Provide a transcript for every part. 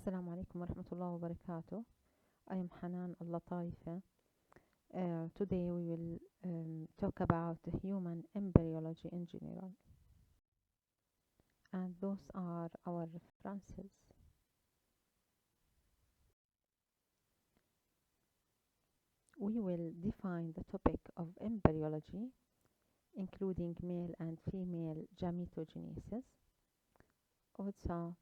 السلام عليكم ورحمة الله وبركاته. I am Hanan Al-Lataifa. Today we will talk about human embryology in general, and those are our references. We will define the topic of embryology, including male and female gametogenesis. Also,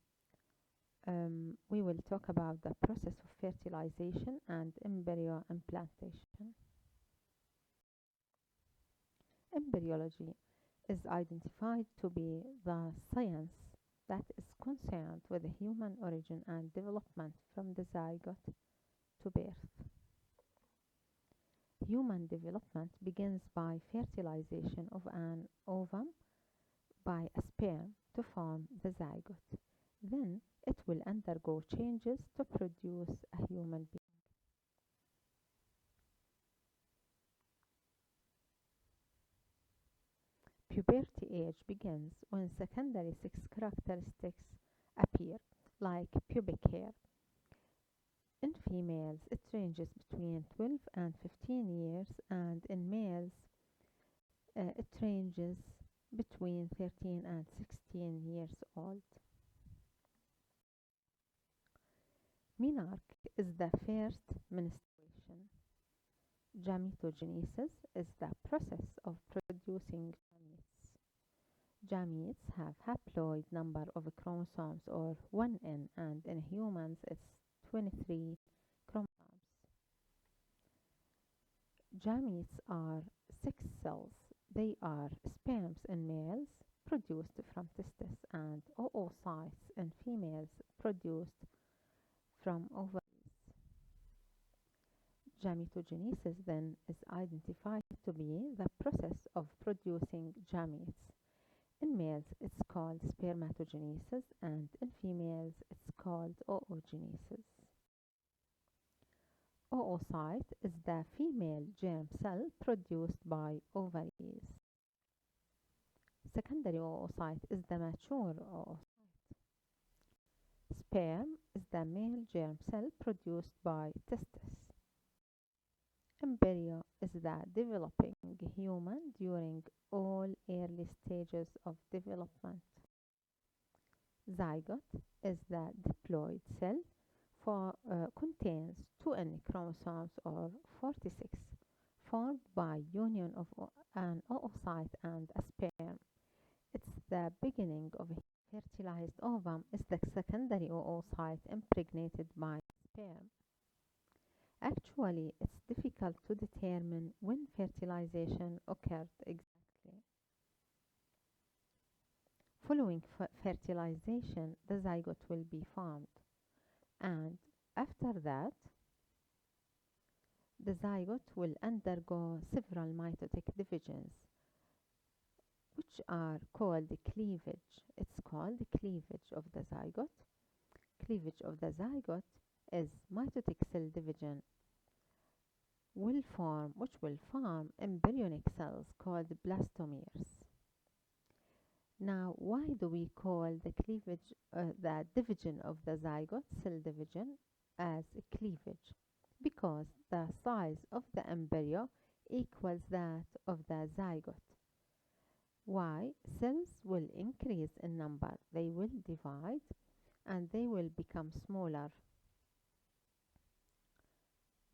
we will talk about the process of fertilization and embryo implantation. Embryology is identified to be the science that is concerned with the human origin and development from the zygote to birth. Human development begins by fertilization of an ovum by a sperm to form the zygote. Then it will undergo changes to produce a human being. Puberty age begins when secondary sex characteristics appear, like pubic hair. In females, it ranges between 12 and 15 years, and in males, it ranges between 13 and 16 years old. Menarche is the first menstruation. Gametogenesis is the process of producing gametes. Gametes have haploid number of chromosomes or 1n, and in humans it's 23 chromosomes. Gametes are 6 cells. They are sperms in males produced from testes and oocytes in females produced from ovaries. Gametogenesis then is identified to be the process of producing gametes. In males it's called spermatogenesis, and in females it's called oogenesis. Oocyte is the female germ cell produced by ovaries. Secondary oocyte is the mature oocyte. Sperm is the male germ cell produced by testes. Embryo is the developing human during all early stages of development. Zygote is the diploid cell contains 2n chromosomes or 46, formed by union of an oocyte and a sperm. It's the beginning of a fertilized ovum is the secondary oocyte impregnated by sperm. Actually, it's difficult to determine when fertilization occurred exactly. Following fertilization, the zygote will be formed, and after that, the zygote will undergo several mitotic divisions, which are called cleavage. It's called cleavage of the zygote. Cleavage of the zygote is mitotic cell division which will form embryonic cells called blastomeres. Now, why do we call the cleavage, the division of the zygote, cell division, as cleavage? Because the size of the embryo equals that of the zygote. Why? Cells will increase in number, they will divide, and they will become smaller.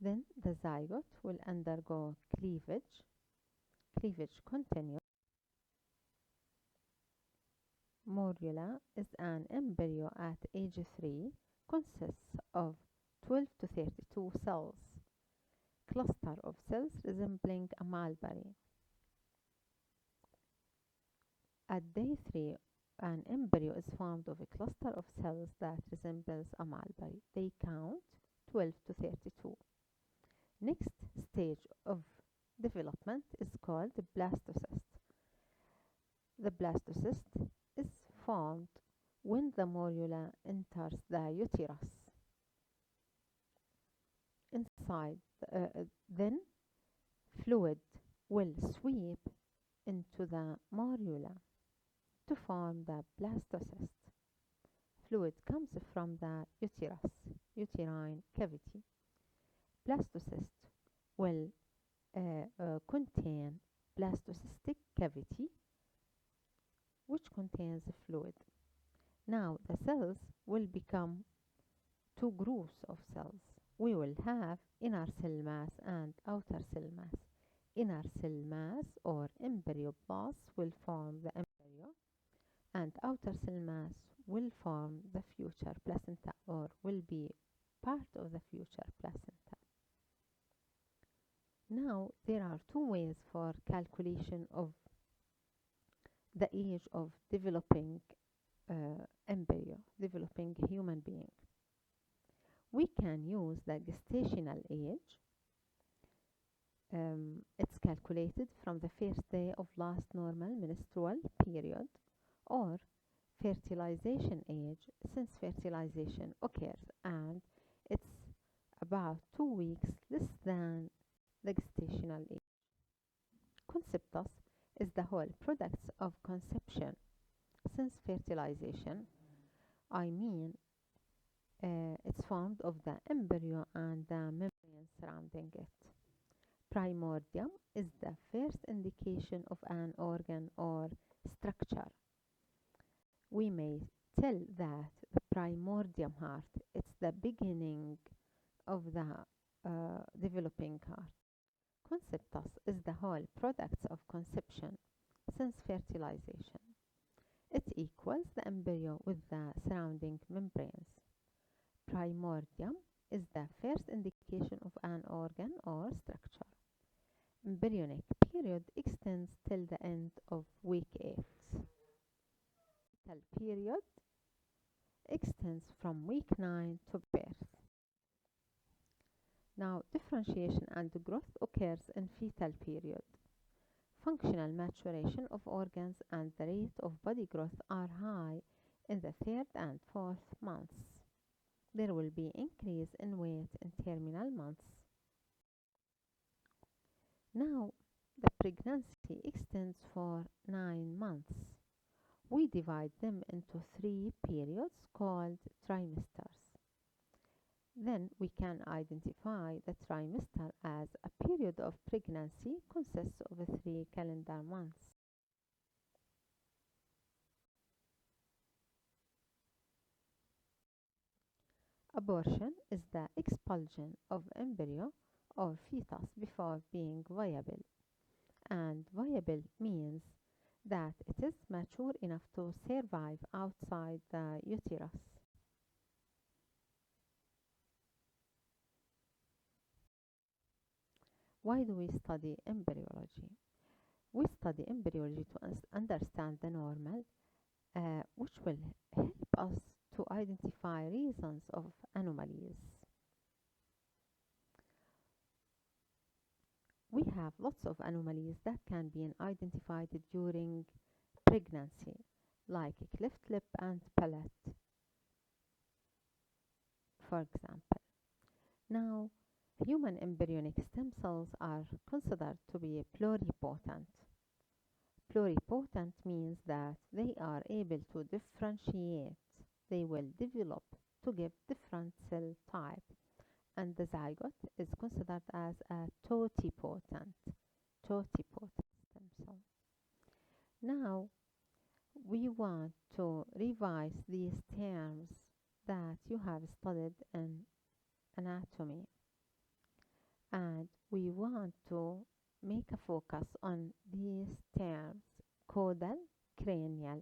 Then the zygote will undergo cleavage. Cleavage continues. Morula is an embryo at age 3, consists of 12 to 32 cells, cluster of cells resembling a mulberry. At day 3, an embryo is formed of a cluster of cells that resembles a mulberry. They count 12 to 32. Next stage of development is called the blastocyst. The blastocyst is formed when the morula enters the uterus. Inside, then fluid will sweep into the morula to form the blastocyst. fluid comes from the uterine cavity. Blastocyst will contain blastocystic cavity, which contains fluid. Now the cells will become two groups of cells. We will have inner cell mass and outer cell mass. Inner cell mass or embryoblast will form the embryo, and outer cell mass will form the future placenta or will be part of the future placenta. Now there are two ways for calculation of the age of developing embryo, developing human being. We can use the gestational age. It's calculated from the first day of last normal menstrual period, or fertilization age, since fertilization occurs and it's about 2 weeks less than the gestational age. Conceptus is the whole products of conception. Since fertilization, I mean it's formed of the embryo and the membrane surrounding it. Primordium is the first indication of an organ or structure. We may tell that the primordium heart, it's the beginning of the developing heart. Conceptus is the whole products of conception since fertilization. It equals the embryo with the surrounding membranes. Primordium is the first indication of an organ or structure. Embryonic period extends till the end of week 8. Fetal period extends from week 9 to birth. Now, differentiation and growth occurs in fetal period. Functional maturation of organs and the rate of body growth are high in the 3rd and 4th months. There will be increase in weight in terminal months. Now, the pregnancy extends for 9 months. We divide them into 3 periods called trimesters. Then we can identify the trimester as a period of pregnancy consists of 3 calendar months. Abortion is the expulsion of embryo or fetus before being viable, and viable means that it is mature enough to survive outside the uterus. Why do we study embryology? We study embryology to understand the normal, which will help us to identify reasons of anomalies. We have lots of anomalies that can be identified during pregnancy, like cleft lip and palate, for example. Now, human embryonic stem cells are considered to be pluripotent. Pluripotent means that they are able to differentiate. They will develop to give different cell type, and the zygote is considered as a totipotent stem cell. Now, we want to revise these terms that you have studied in anatomy, and we want to make a focus on these terms: caudal, cranial,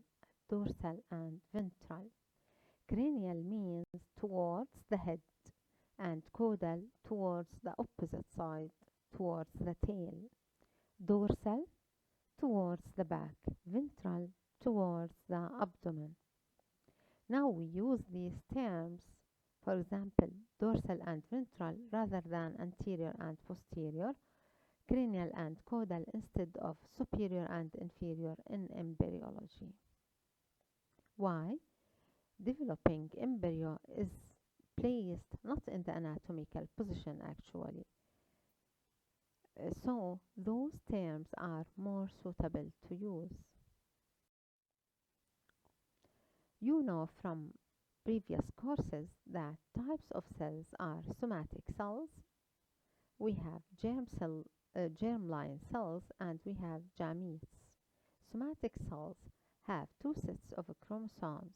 dorsal, and ventral. Cranial means towards the head, and caudal towards the opposite side, towards the tail. Dorsal towards the back, ventral towards the abdomen. Now we use these terms, for example, dorsal and ventral rather than anterior and posterior, cranial and caudal instead of superior and inferior in embryology. Why? Developing embryo is placed not in the anatomical position actually. So those terms are more suitable to use. You know from previous courses that types of cells are somatic cells, we have germline cells, and we have gametes. Somatic cells have two sets of chromosomes.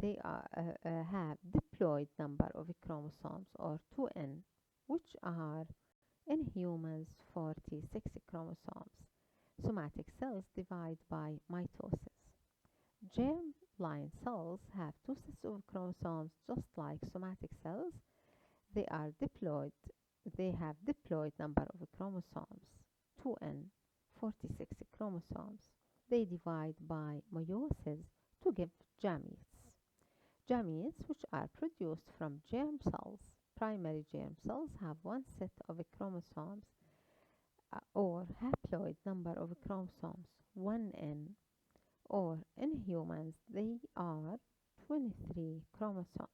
They have diploid number of chromosomes, or 2n, which are in humans 46 chromosomes. Somatic cells divide by mitosis. Germline cells have two sets of chromosomes just like somatic cells. They are diploid. They have diploid number of chromosomes, 2n, 46 chromosomes. They divide by meiosis to give gametes. Gametes, which are produced from germ cells, primary germ cells, have one set of chromosomes or haploid number of chromosomes, 1n, or in humans they are 23 chromosomes.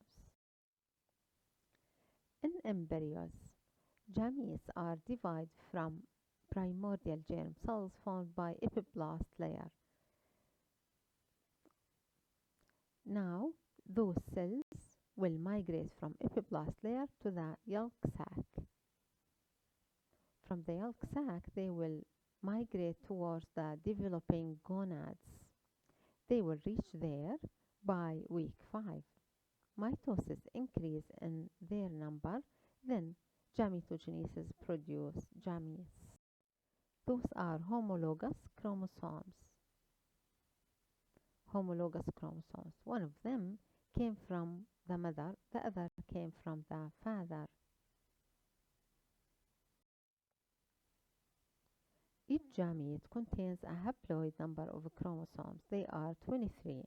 In embryos, gametes are derived from primordial germ cells formed by epiblast layer. Now, those cells will migrate from epiblast layer to the yolk sac. From the yolk sac, they will migrate towards the developing gonads. They will reach there by week 5. Mitosis increase in their number, then gametogenesis produce gametes. Those are homologous chromosomes. Homologous chromosomes. One of them came from the mother, the other came from the father. Each gamete contains a haploid number of chromosomes. They are 23,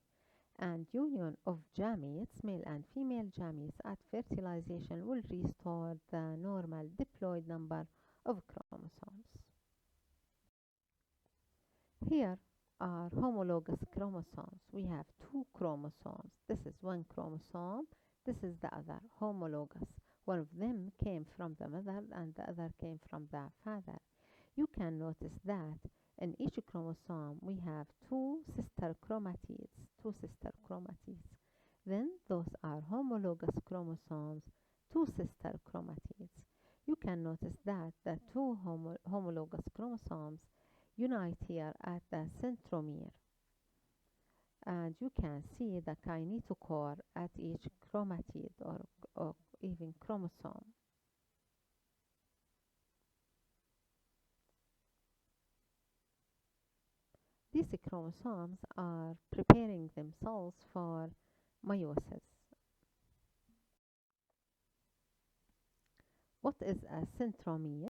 and union of gametes, male and female gametes, at fertilization will restore the normal diploid number of chromosomes. Here are homologous chromosomes. We have two chromosomes. This is one chromosome. This is the other, homologous. One of them came from the mother and the other came from the father. You can notice that in each chromosome we have two sister chromatids. Then those are homologous chromosomes, two sister chromatids. You can notice that the two homologous chromosomes unite here at the centromere. And you can see the kinetochore at each chromatid or even chromosome. These chromosomes are preparing themselves for meiosis. What is a centromere?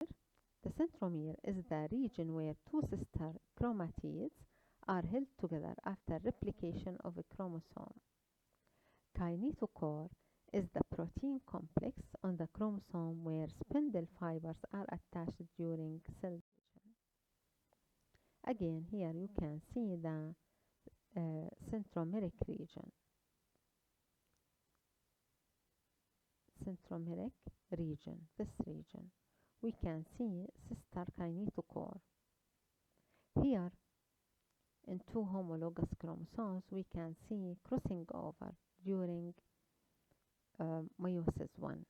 The centromere is the region where two sister chromatids are held together after replication of a chromosome. Kinetochore is the protein complex on the chromosome where spindle fibers are attached during cell division. Again, here you can see the centromeric region. Centromeric region, this region. We can see sister kinetochore. Here, in two homologous chromosomes, we can see crossing over during meiosis 1.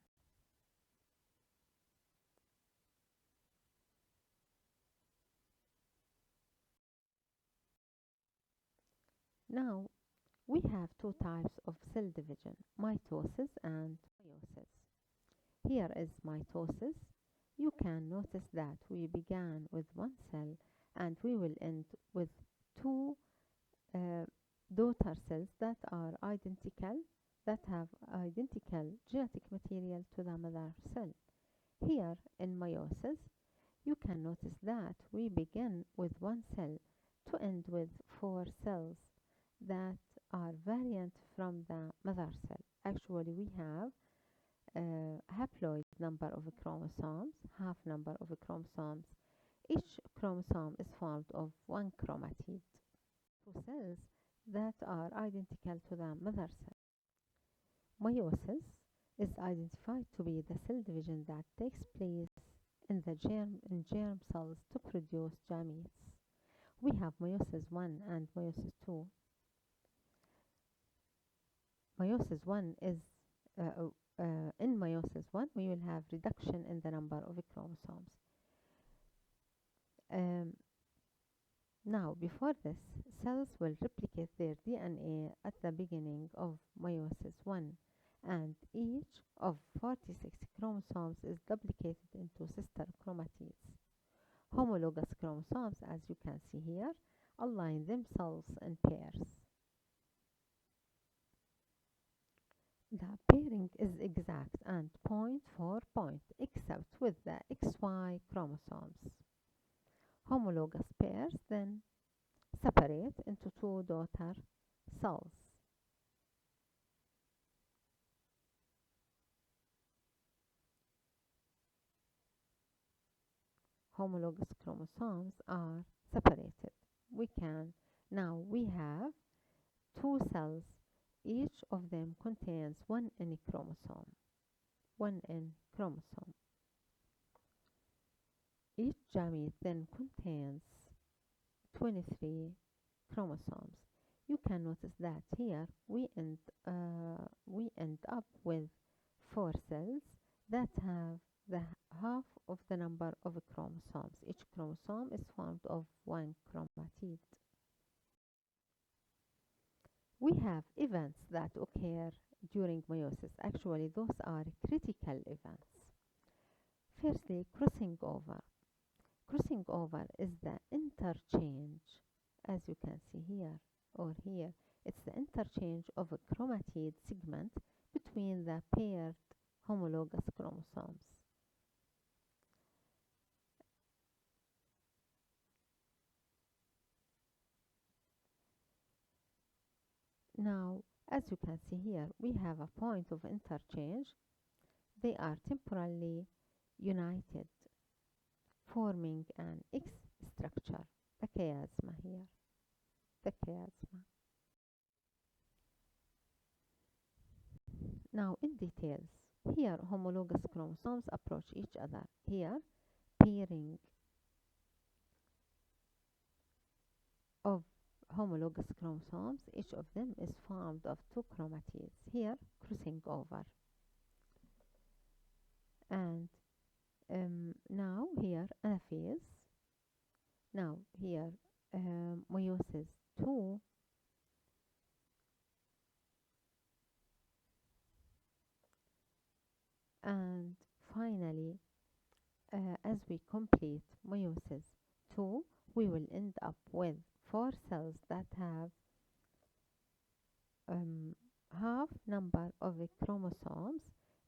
Now, we have two types of cell division, mitosis and meiosis. Here is mitosis. You can notice that we began with one cell and we will end with two daughter cells that are identical, that have identical genetic material to the mother cell. Here in meiosis, you can notice that we begin with one cell to end with 4 cells that are variant from the mother cell. Actually, we have haploid number of chromosomes, half number of chromosomes. Each chromosome is formed of one chromatid. Two cells that are identical to the mother cell. Meiosis is identified to be the cell division that takes place in the germ cells to produce gametes. We have meiosis 1 and meiosis 2. Meiosis 1 is in meiosis 1 we will have reduction in the number of chromosomes. Um, Now, before this, cells will replicate their DNA at the beginning of meiosis 1, and each of 46 chromosomes is duplicated into sister chromatids. Homologous chromosomes, as you can see here, align themselves in pairs. The pairing is exact and point for point, except with the XY chromosomes. Homologous pairs then separate into two daughter cells. Homologous chromosomes are separated. We have two cells. Each of them contains one N chromosome. One N chromosome. Each gamete then contains 23 chromosomes. You can notice that here we end up with 4 cells that have the half of the number of chromosomes. Each chromosome is formed of one chromatid. We have events that occur during meiosis. Actually, those are critical events. Firstly, crossing over. Crossing over is the interchange, as you can see here or here. It's the interchange of a chromatid segment between the paired homologous chromosomes. Now, as you can see here, we have a point of interchange. They are temporally united, forming an X structure, the chiasma here, the chiasma. Now, in details, here homologous chromosomes approach each other. Here, pairing of homologous chromosomes, each of them is formed of two chromatids. Here, crossing over. And now here anaphase. Now here meiosis 2. And finally, as we complete meiosis 2, we will end up with 4 cells that have half number of chromosomes.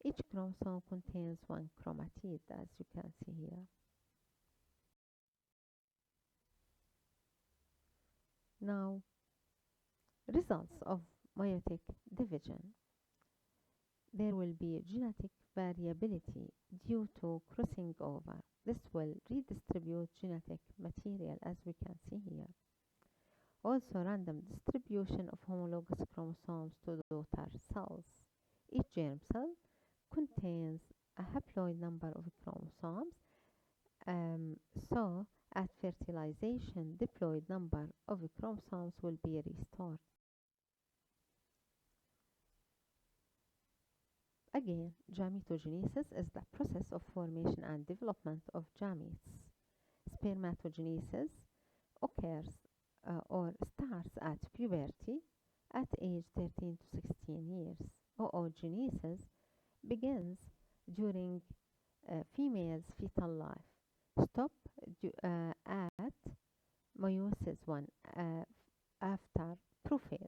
Each chromosome contains one chromatid, as you can see here. Now, results of meiotic division. There will be genetic variability due to crossing over. This will redistribute genetic material, as we can see here. Also, random distribution of homologous chromosomes to daughter cells. Each germ cell contains a haploid number of chromosomes, so at fertilization, diploid number of chromosomes will be restored. Again, gametogenesis is the process of formation and development of gametes. Spermatogenesis occurs or starts at puberty at age 13 to 16 years. Oogenesis begins during female's fetal life. Stop at meiosis 1 after prophase.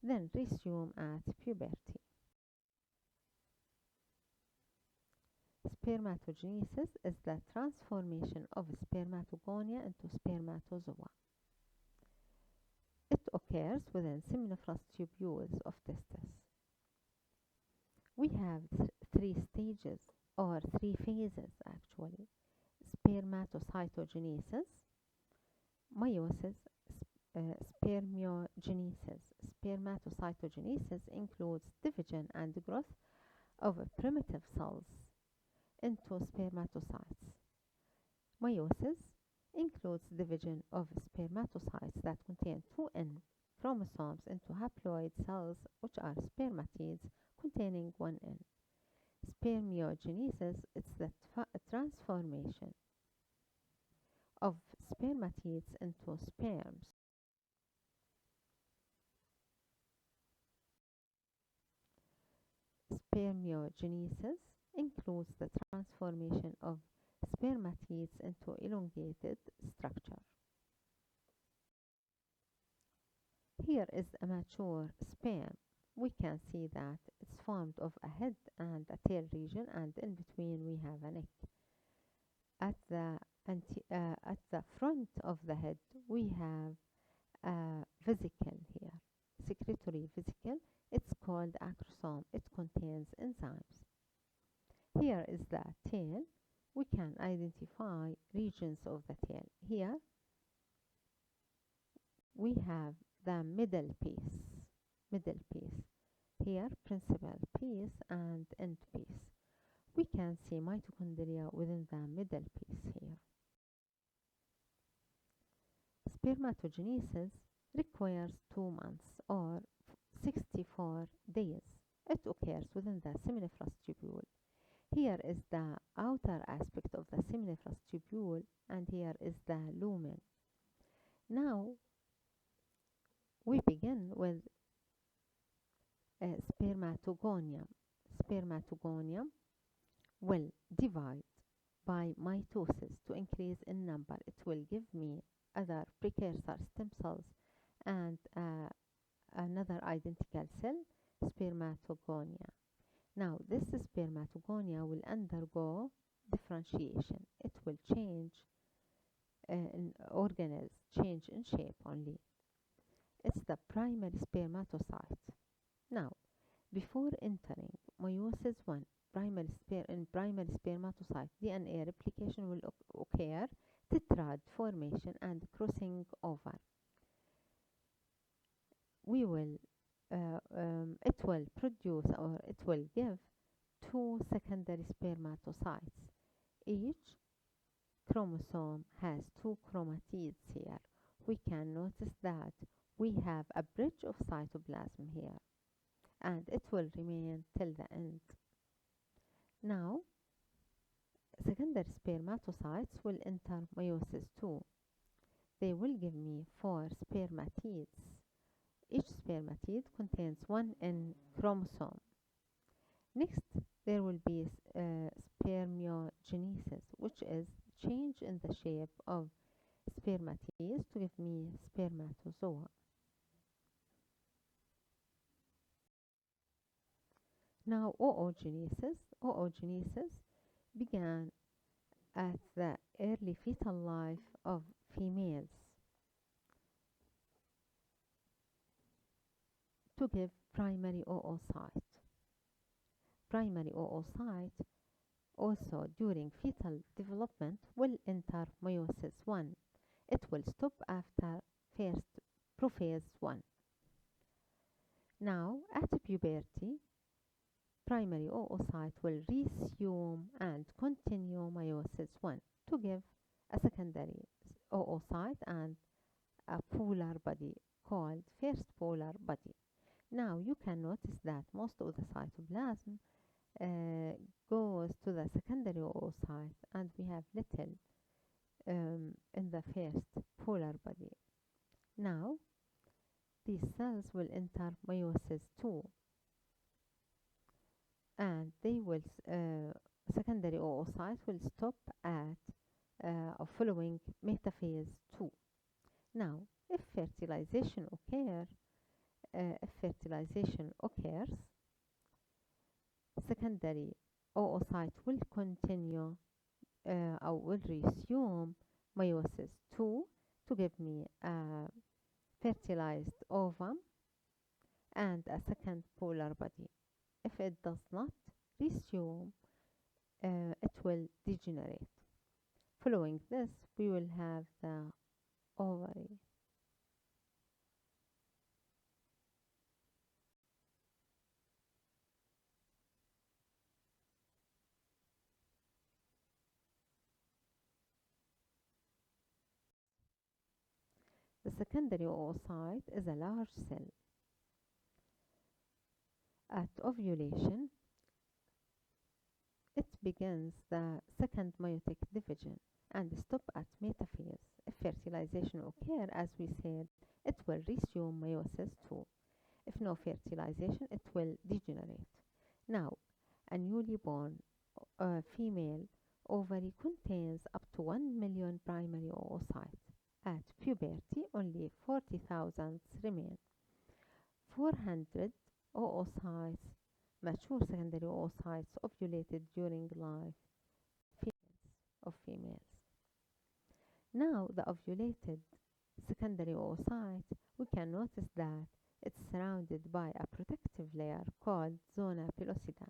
Then resume at puberty. Spermatogenesis is the transformation of spermatogonia into spermatozoa. It occurs within seminiferous tubules of testes. We have 3 stages or 3 phases actually. Spermatocytogenesis, meiosis, spermiogenesis. Spermatocytogenesis includes division and growth of primitive cells into spermatocytes. Meiosis includes division of spermatocytes that contain 2N chromosomes into haploid cells, which are spermatids containing one N. Spermiogenesis is the transformation of spermatids into sperms. Spermiogenesis includes the transformation of spermatids into elongated structure. Here is a mature sperm. We can see that it's formed of a head and a tail region, and in between we have a neck. At the front of the head we have a vesicle here, secretory vesicle. It's called acrosome. It contains enzymes. Here is the tail. We can identify regions of the tail. Here we have the middle piece. Here principal piece and end piece. We can see mitochondria within the middle piece here. Spermatogenesis requires 2 months or 64 days. It occurs within the seminiferous tubule. Here is the outer aspect of the seminiferous tubule, and here is the lumen. Now we begin with spermatogonium. Spermatogonium will divide by mitosis to increase in number. It will give me other precursor stem cells and another identical cell, spermatogonia. Now this spermatogonia will undergo differentiation. It will change in organelles, change in shape only. It's the primary spermatocyte. Now, before entering meiosis 1, in primary spermatocyte, DNA replication will occur, tetrad formation and crossing over. It will produce, or it will give 2 secondary spermatocytes. Each chromosome has 2 chromatids here. We can notice that we have a bridge of cytoplasm here, and it will remain till the end. Now, secondary spermatocytes will enter meiosis 2. They will give me 4 spermatids. Each spermatid contains 1 N chromosome. Next, there will be spermiogenesis, which is change in the shape of spermatids to give me spermatozoa. Now oogenesis began at the early fetal life of females to give primary oocyte. Primary oocyte also during fetal development will enter meiosis 1. It will stop after first prophase 1. Now at puberty, primary oocyte will resume and continue meiosis 1 to give a secondary oocyte and a polar body called first polar body. Now you can notice that most of the cytoplasm goes to the secondary oocyte, and we have little in the first polar body. Now these cells will enter meiosis 2, and they will secondary oocyte will stop at following metaphase 2. Now if fertilization occurs, secondary oocyte will continue or will resume meiosis 2 to give me a fertilized ovum and a second polar body. If it does not resume, it will degenerate. Following this, we will have the ovary. The secondary oocyte is a large cell. At ovulation, it begins the second meiotic division and stop at metaphase. If fertilization occurs, as we said, it will resume meiosis too. If no fertilization, it will degenerate. Now, a newly born female ovary contains up to 1 million primary oocytes. At puberty, only 40,000 remain. 400 oocytes, mature secondary oocytes, ovulated during life of females. Now, the ovulated secondary oocyte, we can notice that it's surrounded by a protective layer called zona pellucida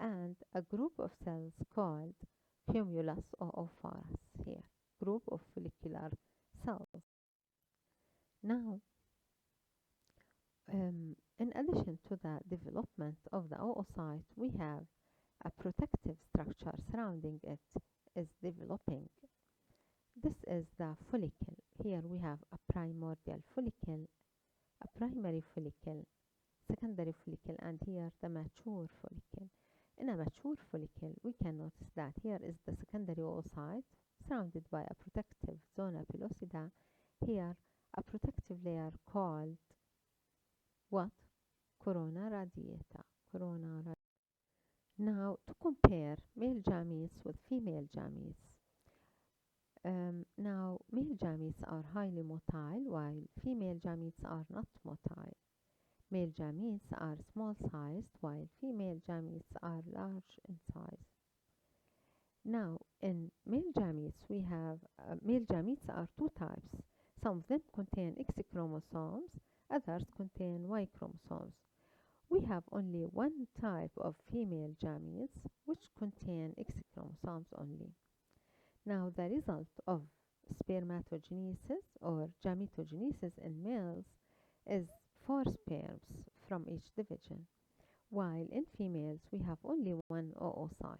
and a group of cells called cumulus oophorus here, group of follicular cells. Now, in addition to the development of the oocyte, we have a protective structure surrounding it is developing. This is the follicle. Here we have a primordial follicle, a primary follicle, secondary follicle, and here the mature follicle. In a mature follicle, we can notice that here is the secondary oocyte surrounded by a protective zona pellucida. Here, a protective layer called what? Corona radiata. Now, to compare male gametes with female gametes. Now, male gametes are highly motile while female gametes are not motile. Male gametes are small-sized while female gametes are large in size. Now, in male gametes, we have male gametes are two types. Some of them contain X chromosomes, others contain Y chromosomes. We have only one type of female gametes which contain X chromosomes only. Now, the result of spermatogenesis or gametogenesis in males is 4 sperms from each division, while in females we have only one oocyte.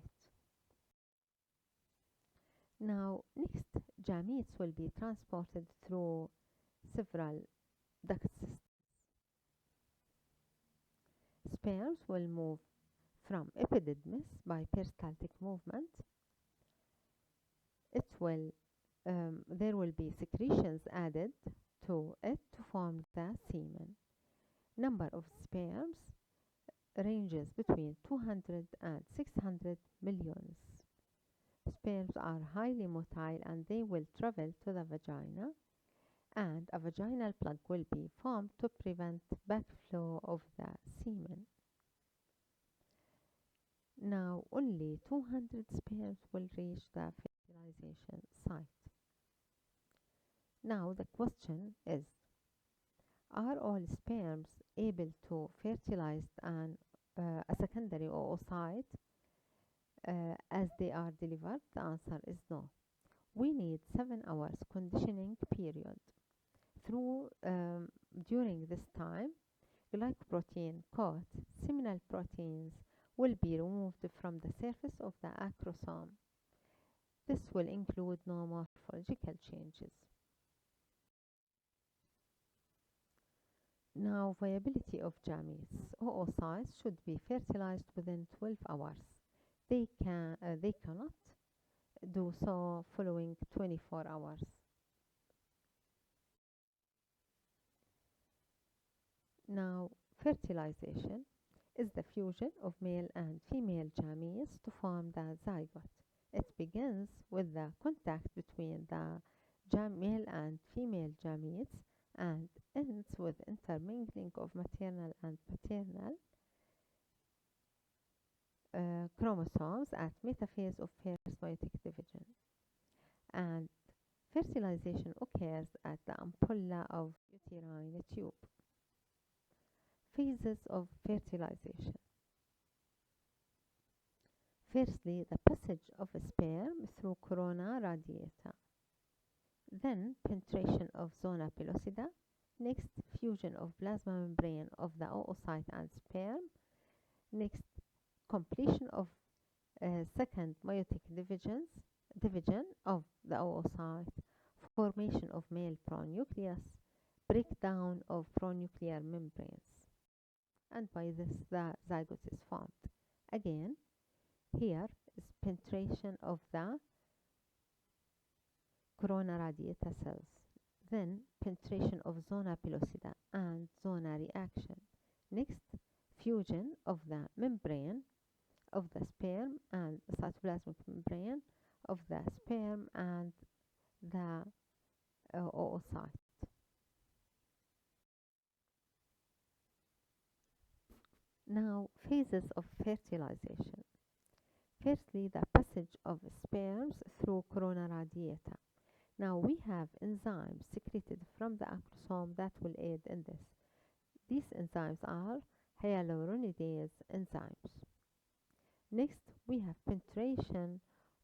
Now, next, gametes will be transported through several duct systems. Sperms will move from epididymis by peristaltic movement. There will be secretions added to it to form the semen. Number of sperms ranges between 200 and 600 millions. Sperms are highly motile and they will travel to the vagina, and a vaginal plug will be formed to prevent backflow of the semen. Now, only 200 sperms will reach the fertilization site. Now, the question is, are all sperms able to fertilize a secondary oocyte as they are delivered? The answer is no. We need 7 hours conditioning period. During this time, glycoprotein caught seminal proteins will be removed from the surface of the acrosome. This will include no morphological changes. Now, viability of gametes. Oocytes should be fertilized within 12 hours. They cannot do so following 24 hours. Now, fertilization is the fusion of male and female gametes to form the zygote. It begins with the contact between the male and female gametes and ends with intermingling of maternal and paternal chromosomes at metaphase of first meiotic division. And fertilization occurs at the ampulla of uterine tube. Phases of fertilization. Firstly, the passage of a sperm through corona radiata. Then penetration of zona pellucida. Next, fusion of plasma membrane of the oocyte and sperm. Next, completion of second meiotic division of the oocyte, formation of male pronucleus, breakdown of pronuclear membranes, and by this the zygote is formed. Again, here is penetration of the corona radiata cells, then penetration of zona pellucida and zona reaction. Next, fusion of the membrane of the sperm and the cytoplasmic membrane of the sperm and the oocyte. Now, phases of fertilization. Firstly, the passage of sperms through corona radiata. Now, we have enzymes secreted from the acrosome that will aid in this. These enzymes are hyaluronidase enzymes. Next, we have penetration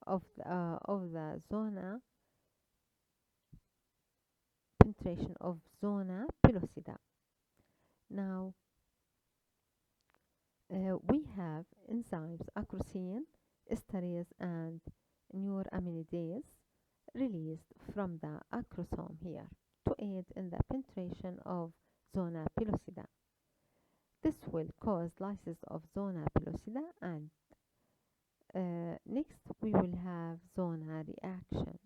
of the zona pellucida. Now, we have enzymes acrosine, esterase, and neuraminidase released from the acrosome here to aid in the penetration of zona pellucida. This will cause lysis of zona pellucida, and next we will have zona reaction.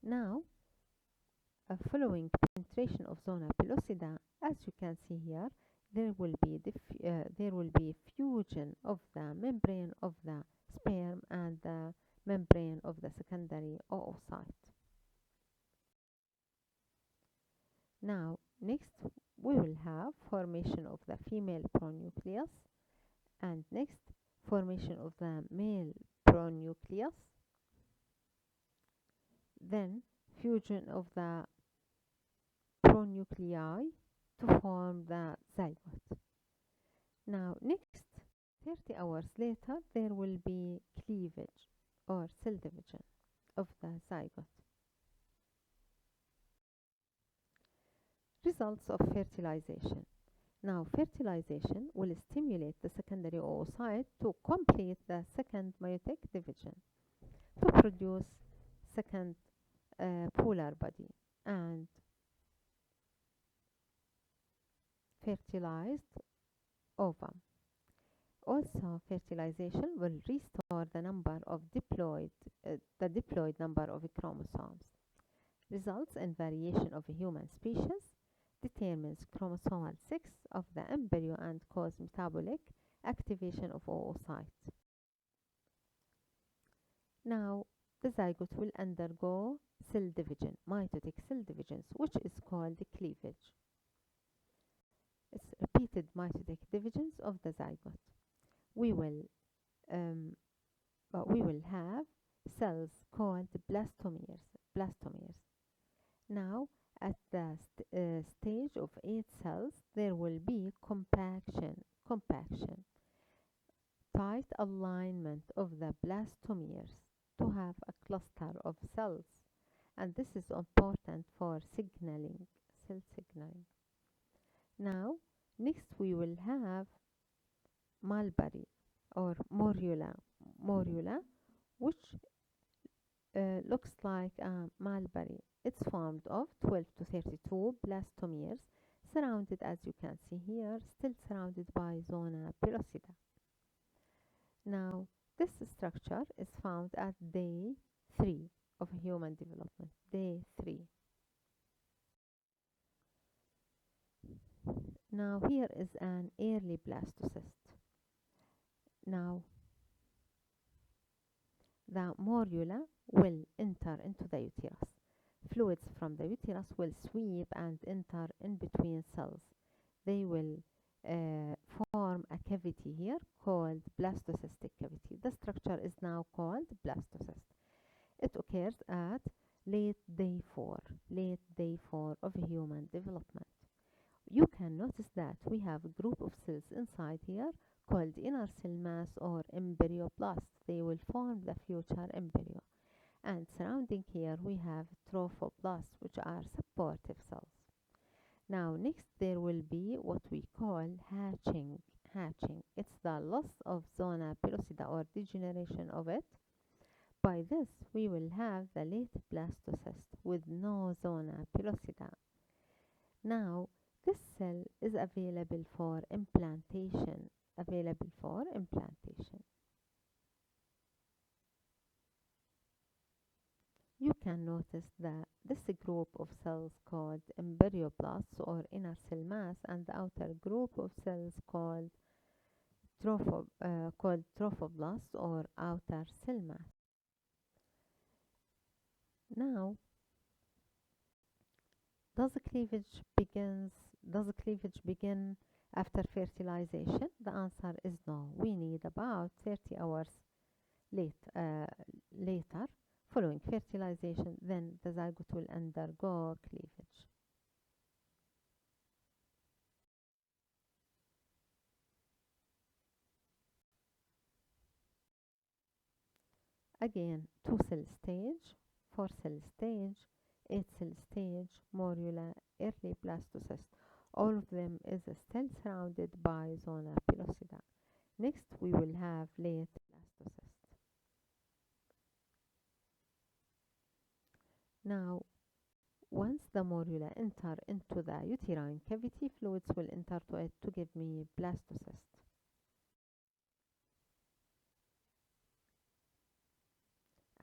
Now, following penetration of zona pellucida, as you can see here, there will be fusion of the membrane of the sperm and the membrane of the secondary oocyte. Now, next we will have formation of the female pronucleus, and next formation of the male pronucleus, then fusion of the pronuclei to form the zygote. Now, next 30 hours later, there will be cleavage or cell division of the zygote. Results of fertilization. Now, fertilization will stimulate the secondary oocyte to complete the second meiotic division to produce second polar body and fertilized ovum. Also, fertilization will restore the number of diploid number of chromosomes. Results in variation of a human species, determines chromosomal 6 of the embryo and cause metabolic activation of oocyte. Now, the zygote will undergo cell division, mitotic cell divisions, which is called cleavage. It's repeated mitotic divisions of the zygote. We will have cells called blastomeres. Now, at the stage of 8 cells, there will be compaction, tight alignment of the blastomeres to have a cluster of cells, and this is important for signaling, cell signaling. Now, next we will have mulberry or morula, which looks like a mulberry. It's formed of 12 to 32 blastomeres, surrounded, as you can see here, still surrounded by zona pellucida. Now, this structure is found at day 3 of human development, day 3. Now, here is an early blastocyst. Now, the morula will enter into the uterus. Fluids from the uterus will sweep and enter in between cells. They will form a cavity here called blastocystic cavity. The structure is now called blastocyst. It occurs at late day 4 of human development. You can notice that we have a group of cells inside here called inner cell mass or embryoblast. They will form the future embryo. And surrounding here we have trophoblasts, which are supportive cells. Now, next there will be what we call hatching. It's the loss of zona pellucida or degeneration of it. By this, we will have the late blastocyst with no zona pellucida. Now, this cell is available for implantation. You can notice that this group of cells called embryoblasts or inner cell mass and the outer group of cells called trophoblasts or outer cell mass. Now, does cleavage begin after fertilization? The answer is no. We need about 30 hours later following fertilization, then the zygote will undergo cleavage. Again, 2-cell stage, 4-cell stage, 8-cell stage, morula, early blastocyst. All of them is still surrounded by zona pellucida. Next, we will have late blastocyst. Now, once the morula enter into the uterine cavity, fluids will enter to it to give me blastocyst.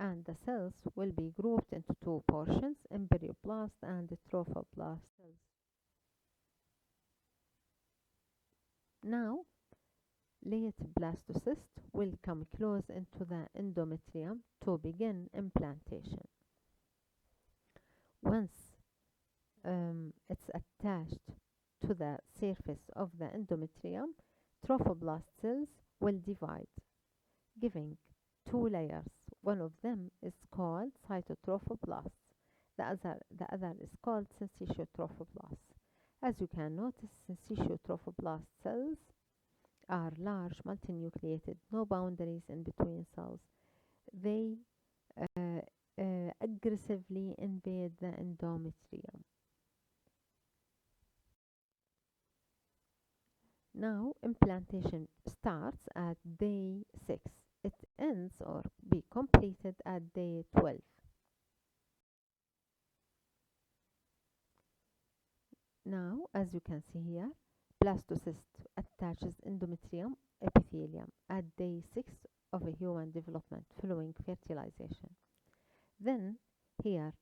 And the cells will be grouped into two portions, embryoblast and trophoblast cells. Now, late blastocyst will come close into the endometrium to begin implantation. Once it's attached to the surface of the endometrium, trophoblast cells will divide, giving two layers. One of them is called cytotrophoblast. The other is called syncytiotrophoblasts. As you can notice, syncytiotrophoblasts cells are large, multinucleated, no boundaries in between cells. They aggressively invade the endometrium. Now, implantation starts at day 6. It ends or be completed at day 12. Now, as you can see here, blastocyst attaches endometrium epithelium at day 6 of a human development following fertilization. Then, here,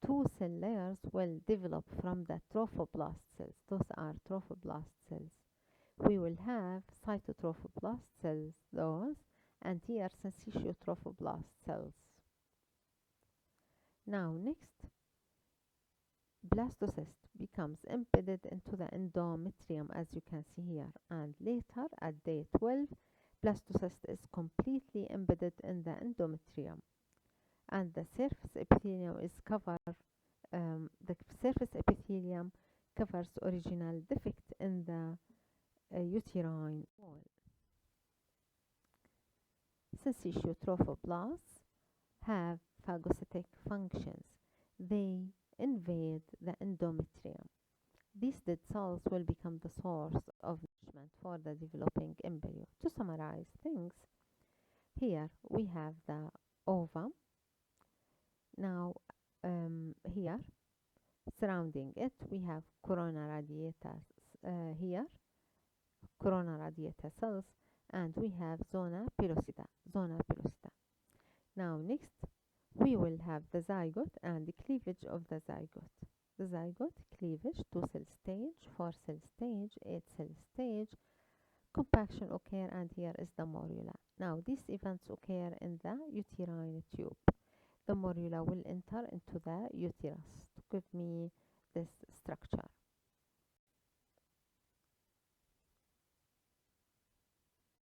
two cell layers will develop from the trophoblast cells. Those are trophoblast cells. We will have cytotrophoblast cells, and here syncytiotrophoblaст cells. Now next, blastocyst becomes embedded into the endometrium as you can see here, and later at day 12 blastocyst is completely embedded in the endometrium, and the surface epithelium is covers original defect in the uterine wall. Syncytiotrophoblasts have phagocytic functions. They invade the endometrium. These dead cells will become the source of nourishment for the developing embryo. To summarize things, here we have the ovum. Now here surrounding it we have corona radiata cells, and we have zona pellucida. Now next we will have the zygote and the cleavage of the zygote. The zygote cleavage, 2-cell stage, 4-cell stage, 8-cell stage, compaction occur, and here is the morula. Now these events occur in the uterine tube. The morula will enter into the uterus to give me this structure.